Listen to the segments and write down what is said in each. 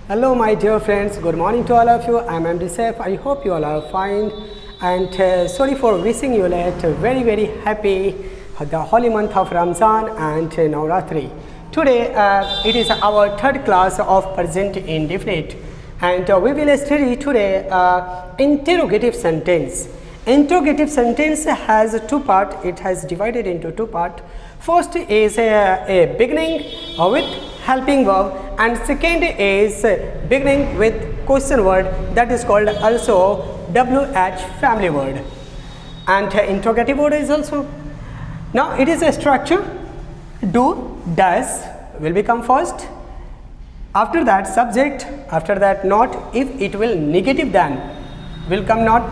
Hello my dear friends, good morning to all of you. I am MD Saif. I hope you all are fine and sorry for wishing you late. Very happy the holy month of Ramzan and Navratri. Today it is our third class of present indefinite and we will study today interrogative sentence. Interrogative sentence has two parts. It has divided into two parts. First is a beginning with helping verb and second is beginning with question word, that is called also WH family word, and interrogative word is also. Now it is a structure. Do, does will become first, after that subject, after that not, if it will negative then will come not,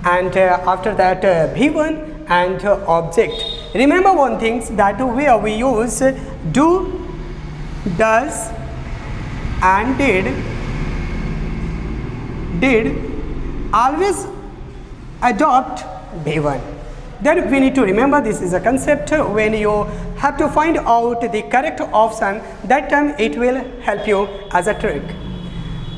and after that V1 and object. Remember one thing, that where we use do, does and did always adopt V1. Then we need to remember this is a concept. When you have to find out the correct option, that time it will help you as a trick.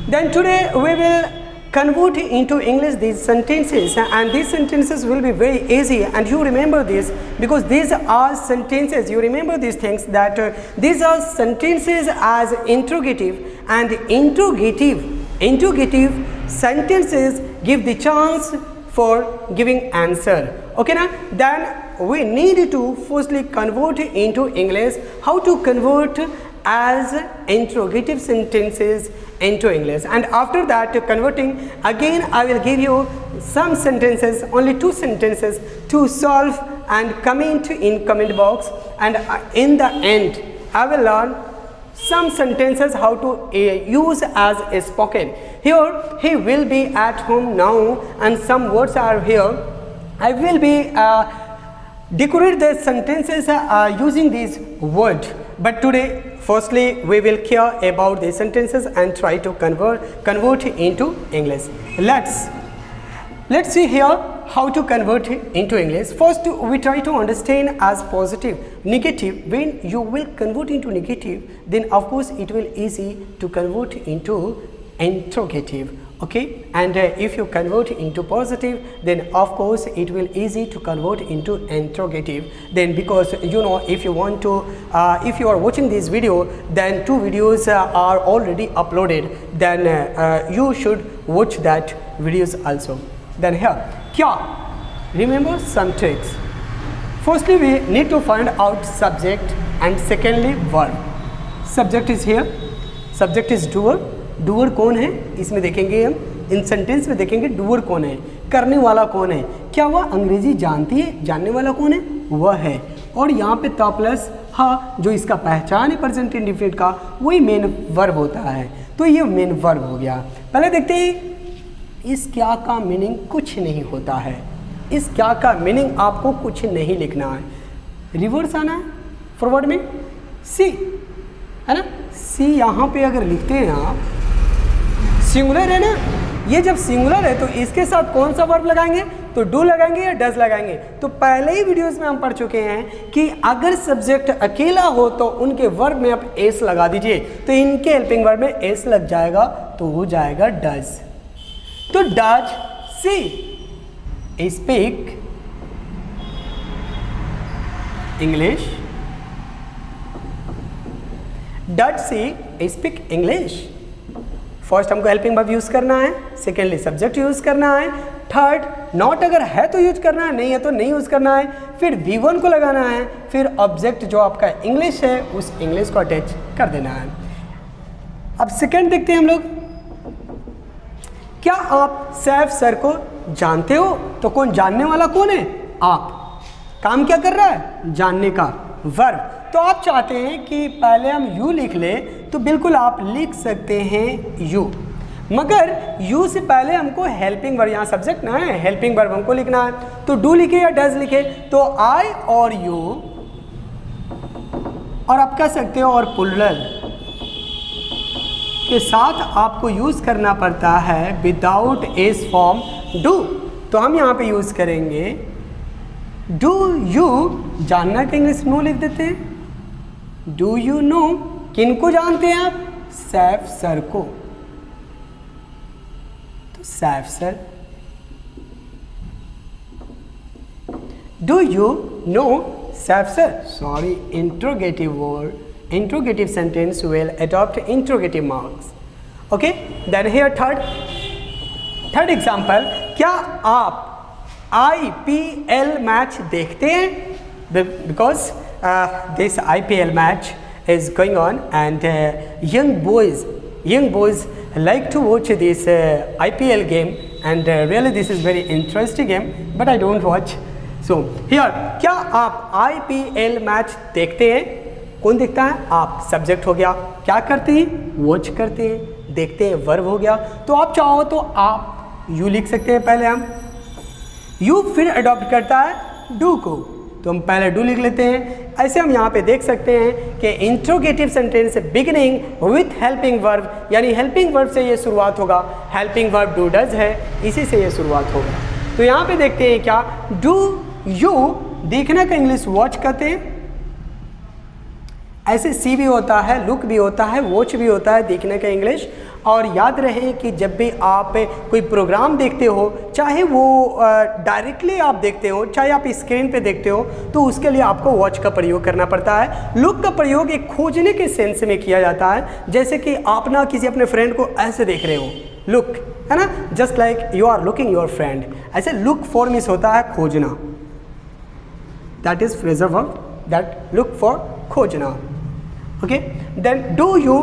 Then today we will convert into English these sentences, and these sentences will be very easy, and you remember this because these are sentences. You remember these things, that these are sentences as interrogative, and interrogative sentences give the chance for giving answer. Okay now, then we need to firstly convert into English. How to convert as interrogative sentences into English, and after that converting again I will give you some sentences, only two sentences to solve and comment in comment box, and in the end I will learn some sentences how to use as a spoken. Here he will be at home now and some words are here. I will be decorate the sentences using these words, but today firstly we will care about the sentences and try to convert into English. Let's see here how to convert it into English. First we try to understand as positive, negative. When you will convert into negative, then of course it will easy to convert into interrogative. Okay, and if you convert into positive, then of course it will easy to convert into interrogative. Then because you know, if you want to if you are watching this video, then two videos are already uploaded, then you should watch that videos also. Then here kya, remember some tricks. Firstly we need to find out subject and secondly verb. Subject is here, subject is doer. Doer कौन है इसमें देखेंगे हम, इन sentence में देखेंगे doer कौन है, करने वाला कौन है, क्या वह अंग्रेजी जानती है, जानने वाला कौन है, वह है, और यहाँ पे ता प्लस हाँ जो इसका पहचान है प्रेजेंट इंडेफिनिट का, वही मेन वर्ब होता है. तो ये मेन वर्ब हो गया. पहले देखते हैं इस क्या का मीनिंग कुछ नहीं होता है. इस क्या का मीनिंग आपको कुछ नहीं लिखना है, रिवर्स आना है फॉरवर्ड में सी है ना. सी यहाँ पे अगर लिखते हैं आप, सिंगुलर है ना, ये जब सिंगुलर है तो इसके साथ कौन सा वर्ब लगाएंगे, तो डू लगाएंगे या डज लगाएंगे. तो पहले ही वीडियोस में हम पढ़ चुके हैं कि अगर सब्जेक्ट अकेला हो तो उनके वर्ब में आप एस लगा दीजिए, तो इनके हेल्पिंग वर्ब में एस लग जाएगा तो हो जाएगा डज. तो does she speak English, does she speak English. First हमको हेल्पिंग वर्ब यूज करना है, सेकेंडली सब्जेक्ट यूज करना है, थर्ड नॉट अगर है तो यूज करना है, नहीं है तो नहीं यूज करना है, फिर V1 को लगाना है, फिर ऑब्जेक्ट जो आपका इंग्लिश है उस इंग्लिश को अटैच कर देना है. अब सेकेंड देखते हैं हम लोग. क्या आप सैफ सर को जानते हो, तो कौन जानने वाला कौन है, आप. काम क्या कर रहा है, जानने का वर्ब. तो आप चाहते हैं कि पहले हम यू लिख ले, तो बिल्कुल आप लिख सकते हैं यू, मगर यू से पहले हमको हेल्पिंग वर्ब, यहाँ सब्जेक्ट ना है, हेल्पिंग वर्ब हमको लिखना है. तो डू लिखे या डज लिखे, तो आई और यू, और आप कह सकते हो और प्लूरल के साथ आपको यूज करना पड़ता है विदाउट एस फॉर्म डू. तो हम यहाँ पे यूज करेंगे डू यू, जानना के इंग्लिश नो लिख देते हैं. डू यू नो, किनको जानते हैं आप, सैफ सर को. safe sir. Do you know safe sir? Sorry, interrogative word, interrogative sentence will adopt interrogative marks. Okay, then here third example, क्या आप IPL मैच देखते हैं? Because this IPL match is going on and young boys like to watch this IPL game and really this is very interesting game but I don't watch. So here, क्या आप IPL match देखते हैं? कौन देखता है? आप, subject हो गया, क्या करते हैं? वॉच करते हैं, देखते हैं, वर्ब हो गया। तो आप चाहो तो आप यू लिख सकते हैं, पहले हम यू फिर अडॉप्ट करता है डू को, तो हम पहले डू लिख लेते हैं। ऐसे हम यहाँ पे देख सकते हैं कि interrogative sentence beginning with helping verb, यानी हेल्पिंग वर्ब से ये शुरुआत होगा। हेल्पिंग वर्ब डू डज है, इसी से ये शुरुआत होगा। तो यहाँ पे देखते हैं क्या, डू यू देखने का इंग्लिश वॉच कहते हैं। ऐसे सी भी होता है, लुक भी होता है, वॉच भी होता है देखने का इंग्लिश। और याद रहे कि जब भी आप कोई प्रोग्राम देखते हो, चाहे वो डायरेक्टली आप देखते हो, चाहे आप स्क्रीन पे देखते हो, तो उसके लिए आपको वॉच का प्रयोग करना पड़ता है। लुक का प्रयोग एक खोजने के सेंस में किया जाता है, जैसे कि आप ना किसी अपने फ्रेंड को ऐसे देख रहे हो, लुक है ना, just like you are looking your friend. ऐसे लुक फॉर मीन्स होता है खोजना, that is phrasal verb, that look for खोजना। Okay, then do you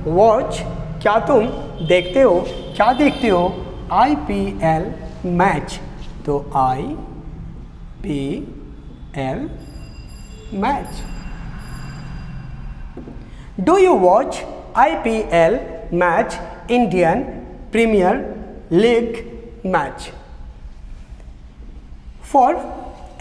watch, क्या तुम देखते हो, क्या देखते हो IPL मैच, तो IPL match. Do you watch IPL match, Indian Premier League match. For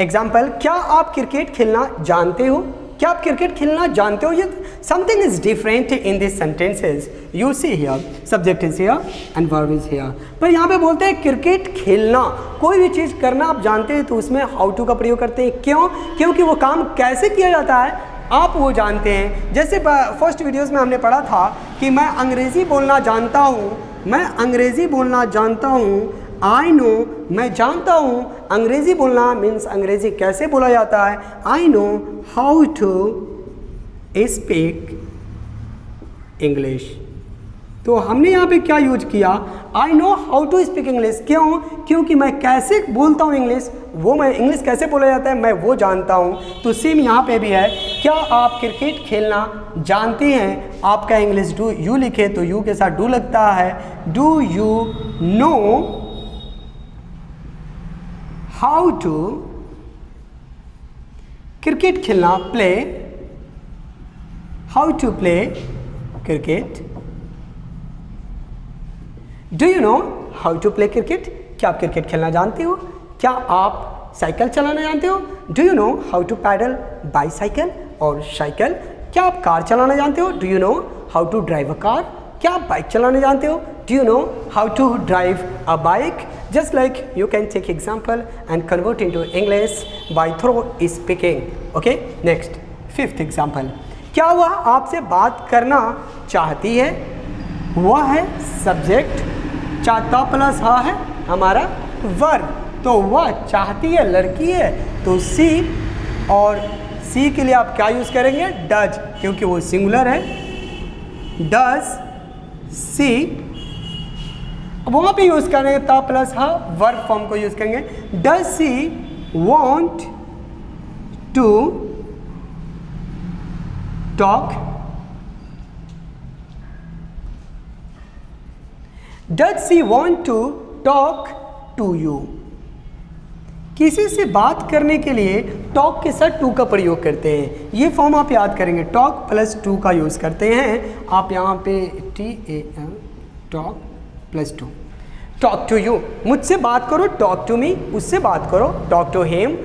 example, क्या आप क्रिकेट खेलना जानते हो? क्या आप क्रिकेट खेलना जानते हो? ये something is different in this sentences. You see here subject is here and verb is here. पर यहाँ पे बोलते हैं क्रिकेट खेलना, कोई भी चीज़ करना आप जानते हैं तो उसमें हाउ टू का प्रयोग करते हैं। क्यों? क्योंकि वो काम कैसे किया जाता है आप वो जानते हैं। जैसे फर्स्ट वीडियोस में हमने पढ़ा था कि मैं अंग्रेज़ी बोलना जानता हूँ, मैं अंग्रेज़ी बोलना जानता हूँ, आई नो, मैं जानता हूँ अंग्रेज़ी बोलना मीन्स अंग्रेज़ी कैसे बोला जाता है। I know how to speak English. तो हमने यहाँ पे क्या यूज किया, I know how to speak English. क्यों? क्योंकि मैं कैसे बोलता हूँ इंग्लिश, वो मैं इंग्लिश कैसे बोला जाता है मैं वो जानता हूँ। तो सेम यहाँ पे भी है, क्या आप क्रिकेट खेलना जानते हैं? आपका इंग्लिश डू यू लिखे तो यू के साथ डू लगता है। Do you know how to cricket खेलना, play, how to play cricket. Do you know how to play cricket, क्या आप क्रिकेट खेलना जानते हो? क्या आप साइकिल चलाना जानते हो? Do you know how to pedal bicycle और साइकिल। क्या आप कार चलाना जानते हो? Do you know how to drive a car. क्या आप बाइक चलाना जानते हो? Do you know how to drive a bike. Just like you can take example and convert into English by through speaking. Okay, next fifth example, क्या वह आपसे बात करना चाहती है? वह है सब्जेक्ट, चाहता प्लस हाँ है हमारा वर्ब। तो वह चाहती है, लड़की है, तो सी, और सी के लिए आप क्या यूज़ करेंगे? डज, क्योंकि वो सिंगुलर है। डज सी, वहाँ पे यूज़ करेंगे ता प्लस हाँ, वर्ब फॉर्म को यूज़ करेंगे। Does she want to talk, does she want to talk to you. किसी से बात करने के लिए टॉक के साथ टू का प्रयोग करते हैं। ये फॉर्म आप याद करेंगे, टॉक प्लस टू का यूज़ करते हैं। आप यहाँ पे TAM, talk plus to. Talk to you, मुझसे बात करो, टॉक टू मी। उससे बात करो, टॉक टू हिम।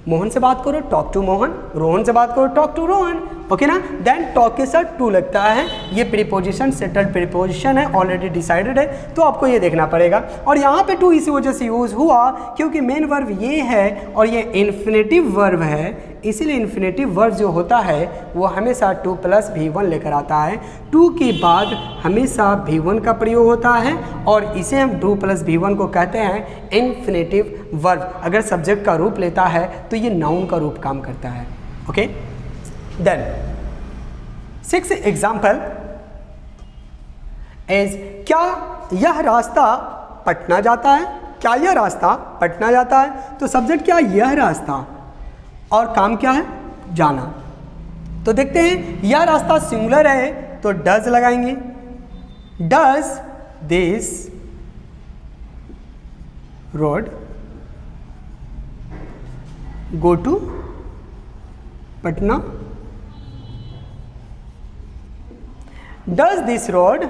मोहन से बात करो, टॉक टू मोहन। रोहन से बात करो, टॉक टू रोहन। ओके ना, देन टॉक के साथ टू लगता है। ये प्रीपोजिशन सेटल्ड प्रीपोजिशन है, ऑलरेडी डिसाइडेड है, तो आपको ये देखना पड़ेगा। और यहाँ पे टू इसी वजह से यूज़ हुआ क्योंकि मेन वर्ब ये है और ये इन्फिनेटिव वर्ब है। इसीलिए इन्फिनेटिव वर्ब जो होता है वो हमेशा टू प्लस V1 लेकर आता है। टू के बाद हमेशा V1 का प्रयोग होता है और इसे हम टू प्लस V1 को कहते हैं इन्फिनेटिव वर्ब। अगर सब्जेक्ट का रूप लेता है तो ये नाउन का रूप काम करता है। Okay, then 6th example is, क्या यह रास्ता पटना जाता है? क्या यह रास्ता पटना जाता है? तो सब्जेक्ट क्या, यह रास्ता, और काम क्या है, जाना। तो देखते हैं, यह रास्ता सिंगुलर है तो डज लगाएंगे। Does this road go to Patna? Does this road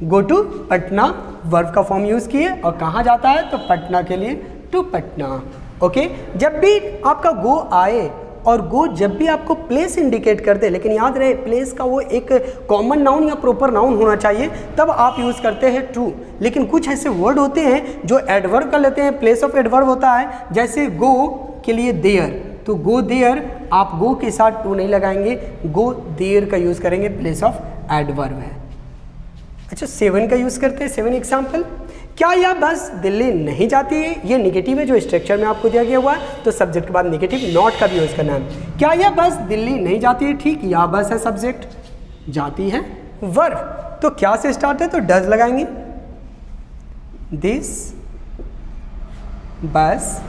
go to Patna, verb का फॉर्म यूज किए और कहाँ जाता है तो पटना के लिए, टू पटना। ओके, जब भी आपका गो आए और गो जब भी आपको प्लेस इंडिकेट कर दे, लेकिन याद रहे प्लेस का वो एक कॉमन नाउन या प्रॉपर नाउन होना चाहिए, तब आप यूज़ करते हैं टू। लेकिन कुछ ऐसे वर्ड होते हैं जो एडवर्ब कर लेते हैं, प्लेस ऑफ एडवर्ब होता है, जैसे गो के लिए देयर, तो गो देयर आप गो के साथ टू नहीं लगाएंगे, गो देयर का यूज़ करेंगे, प्लेस ऑफ एडवर्ब है। अच्छा, 7 का यूज़ करते हैं। 7 एग्जाम्पल, क्या यह बस दिल्ली नहीं जाती है? ये निगेटिव है जो स्ट्रक्चर में आपको दिया गया हुआ है, तो सब्जेक्ट के बाद निगेटिव नॉट का भी यूज़ करना है। क्या यह बस दिल्ली नहीं जाती है? ठीक, यह बस है सब्जेक्ट, जाती है वर्ब, तो क्या से स्टार्ट है तो डज लगाएंगे। दिस बस,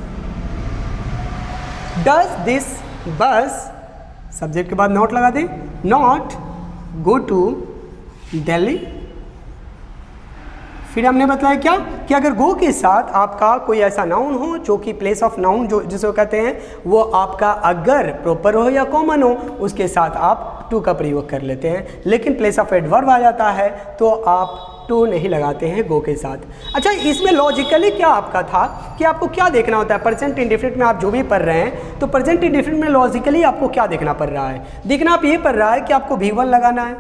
डज दिस बस, सब्जेक्ट के बाद नॉट लगा दें, नॉट गो टू दिल्ली। फिर हमने बताया क्या कि अगर गो के साथ आपका कोई ऐसा नाउन हो जो कि प्लेस ऑफ नाउन जो जिसको कहते हैं, वो आपका अगर प्रॉपर हो या कॉमन हो, उसके साथ आप टू का प्रयोग कर लेते हैं। लेकिन प्लेस ऑफ एडवर्ब आ जाता है तो आप टू नहीं लगाते हैं गो के साथ। अच्छा, इसमें लॉजिकली क्या आपका था कि आपको क्या देखना होता है, प्रेजेंट इंडेफिनिट में आप जो भी पढ़ रहे हैं, तो प्रेजेंट इंडेफिनिट में लॉजिकली आपको क्या देखना पड़ रहा है? देखना आप ये पड़ रहा है कि आपको V1 लगाना है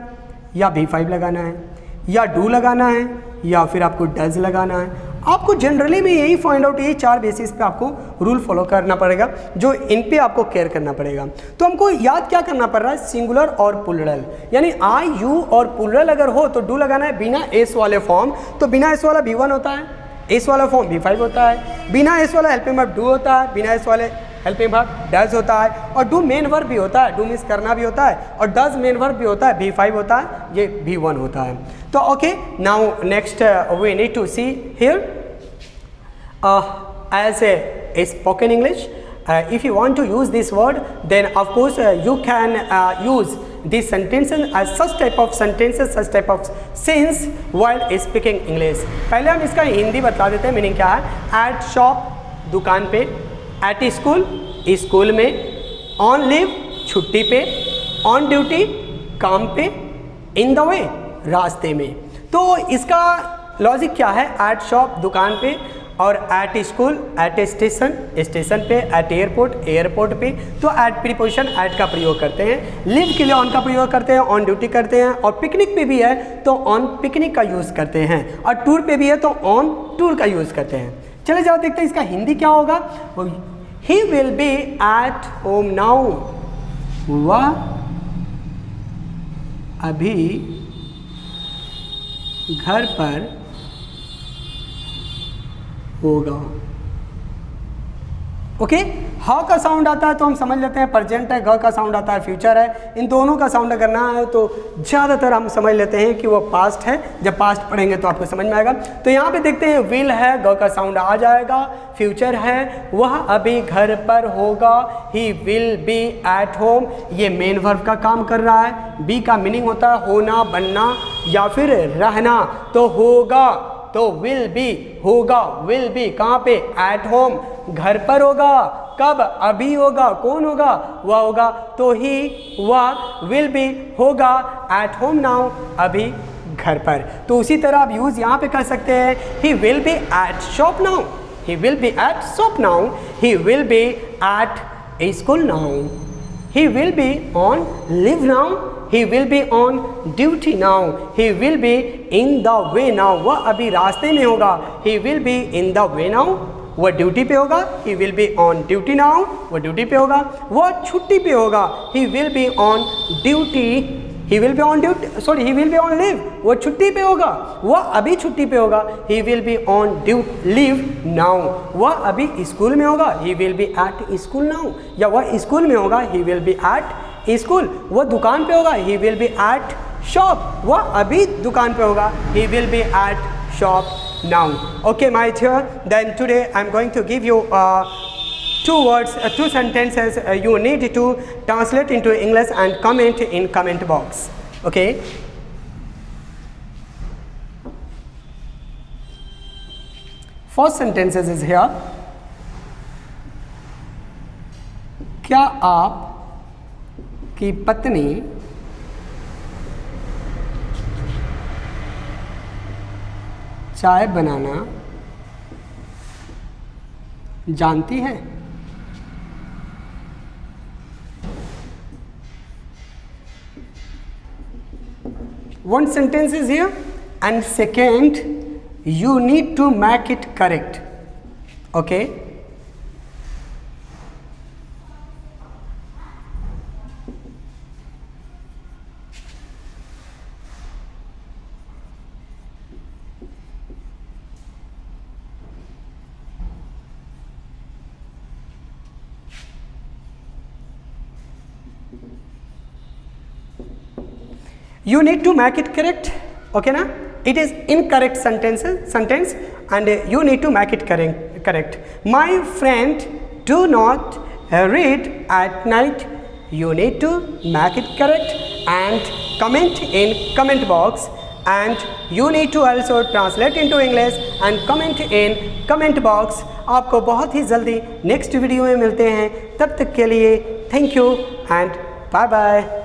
या V5 लगाना है या डू लगाना है या फिर आपको डज लगाना है। आपको जनरली में यही फाइंड आउट, यही 4 बेसिस पे आपको रूल फॉलो करना पड़ेगा, जो इन पे आपको केयर करना पड़ेगा। तो हमको याद क्या करना पड़ रहा है, सिंगुलर और प्लूरल, यानी आई यू और प्लूरल अगर हो तो डू लगाना है बिना एस वाले फॉर्म, तो बिना एस वाला V1 होता है, एस वाला फॉर्म V5 होता है, बिना एस वाला हेल्पिंग वर्ब डू होता है, बिना एस वाले हेल्पिंग वर्ब डज होता है, और डू मेन वर्ब भी होता है, डू मीन्स करना भी होता है, और डज मेन वर्ब भी होता है, V5 होता है, ये V1 होता है। तो okay, now next we need to see here as a spoken English, if you want to use this word, then of course you can use these sentences as such type of sentences, such type of sense while speaking English। पहले हम इसका हिंदी बता देते हैं, meaning क्या है। Eight shop, दुकान पे, एट स्कूल, स्कूल में, ऑन लीव, छुट्टी पे, ऑन ड्यूटी, काम पे, इन द वे, रास्ते में। तो इसका लॉजिक क्या है, एट शॉप, दुकान पे, और at school, at station, station पे, एट एयरपोर्ट, एयरपोर्ट पे, तो एट प्रीपोजिशन एट का प्रयोग करते हैं। लिव के लिए ऑन का प्रयोग करते हैं, ऑन ड्यूटी करते हैं, और पिकनिक पे भी है तो ऑन पिकनिक का यूज़ करते हैं, और टूर पे भी है तो ऑन टूर का यूज़ करते हैं। चले जाओ देखते हैं इसका हिंदी क्या होगा। He will be at home now, वह अभी घर पर होगा। ओके, हा का साउंड आता है तो हम समझ लेते हैं प्रेजेंट है, घ का साउंड आता है फ्यूचर है। इन दोनों का साउंड करना है तो ज़्यादातर हम समझ लेते हैं कि वो पास्ट है, जब पास्ट पढ़ेंगे तो आपको समझ में आएगा। तो यहाँ पे देखते हैं विल है, घ का साउंड आ जाएगा, फ्यूचर है, वह अभी घर पर होगा, he will be at home, ये मेन वर्ब का काम कर रहा है। बी का मीनिंग होता है होना, बनना या फिर रहना, तो होगा, तो विल बी होगा, विल बी कहाँ पे, एट होम, घर पर होगा। कब, अभी होगा, कौन होगा, वह होगा, तो ही वह विल बी होगा एट होम नाउ, अभी घर पर। तो उसी तरह आप यूज़ यहाँ पे कर सकते हैं, ही will be at shop now, he will be at shop now, he will be at school now, he will be on live now, he will be on duty now, he will be in the way now, वह अभी रास्ते में होगा, he will be in the way now, वो duty पे होगा, he will be on duty now, वो duty पे होगा। वो छुट्टी पे होगा, he will be on duty, he will be on duty, sorry he will be on leave, वो छुट्टी पे होगा। वो अभी छुट्टी पे होगा, he will be on leave now. वह अभी स्कूल में होगा, he will be at school now, या वह स्कूल में होगा, he will be at school. वह दुकान पे होगा, he will be at shop, वह अभी दुकान पे होगा, he will be at shop now. Okay my dear, then today I am going to give you two words, two sentences you need to translate into English and comment in comment box. Okay, first sentences is here. क्या आप की पत्नी चाय बनाना जानती है? One sentence is here, and second, you need to make it correct. Okay, you need to make it correct. Okay na, it is incorrect sentence and you need to make it correct. My friend do not read at night, you need to make it correct and comment in comment box, and you need to also translate into English and comment in comment box. आपको बहुत ही जल्दी next video में मिलते हैं, तब तक के लिए thank you and bye bye.